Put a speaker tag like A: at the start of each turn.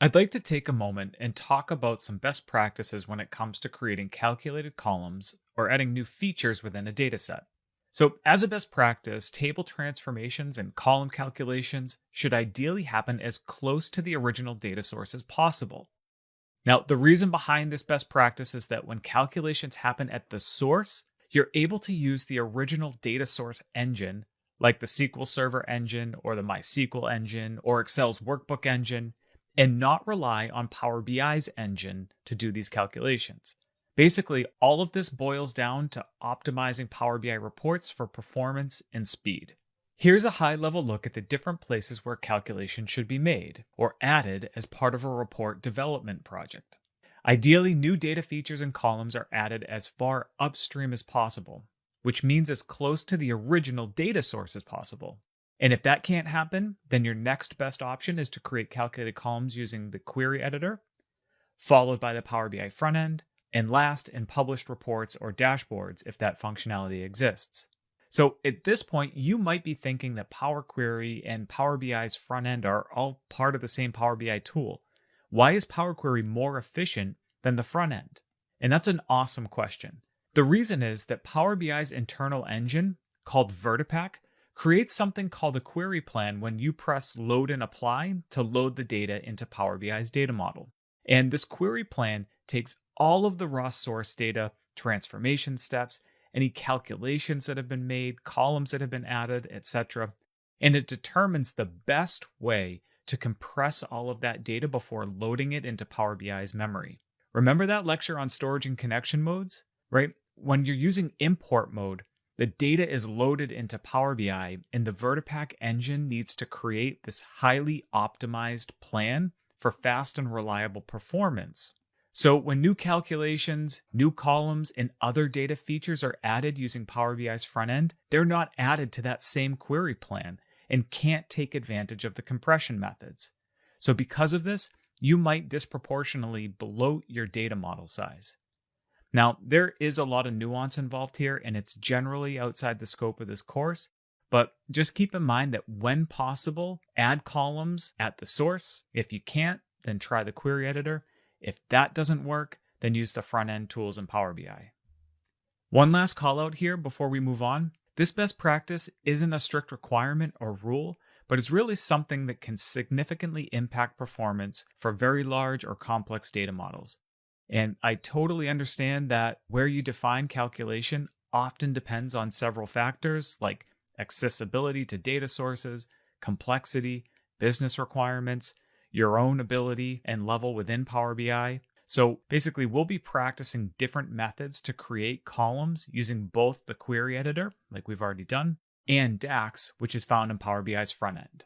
A: I'd like to take a moment and talk about some best practices when it comes to creating calculated columns or adding new features within a dataset. So, as a best practice, table transformations and column calculations should ideally happen as close to the original data source as possible. Now, the reason behind this best practice is that when calculations happen at the source, you're able to use the original data source engine, like the SQL Server engine or the MySQL engine or Excel's workbook engine, and not rely on Power BI's engine to do these calculations. Basically, all of this boils down to optimizing Power BI reports for performance and speed. Here's a high level look at the different places where calculations should be made or added as part of a report development project. Ideally, new data features and columns are added as far upstream as possible, which means as close to the original data source as possible. And if that can't happen, then your next best option is to create calculated columns using the query editor, followed by the Power BI front end, and last in published reports or dashboards if that functionality exists. So at this point, you might be thinking that Power Query and Power BI's front end are all part of the same Power BI tool. Why is Power Query more efficient than the front end? And that's an awesome question. The reason is that Power BI's internal engine, called Vertipack, creates something called a query plan when you press load and apply to load the data into Power BI's data model. And this query plan takes all of the raw source data, transformation steps, any calculations that have been made, columns that have been added, etc. And it determines the best way to compress all of that data before loading it into Power BI's memory. Remember that lecture on storage and connection modes, right? When you're using import mode, the data is loaded into Power BI and the Vertipack engine needs to create this highly optimized plan for fast and reliable performance. So when new calculations, new columns, and other data features are added using Power BI's front end, they're not added to that same query plan and can't take advantage of the compression methods. So because of this, you might disproportionately bloat your data model size. Now, there is a lot of nuance involved here, and it's generally outside the scope of this course, but just keep in mind that when possible, add columns at the source. If you can't, then try the query editor. If that doesn't work, then use the front-end tools in Power BI. One last call out here before we move on. This best practice isn't a strict requirement or rule, but it's really something that can significantly impact performance for very large or complex data models. And I totally understand that where you define calculation often depends on several factors like accessibility to data sources, complexity, business requirements, your own ability and level within Power BI. So basically, we'll be practicing different methods to create columns using both the query editor, like we've already done, and DAX, which is found in Power BI's front end.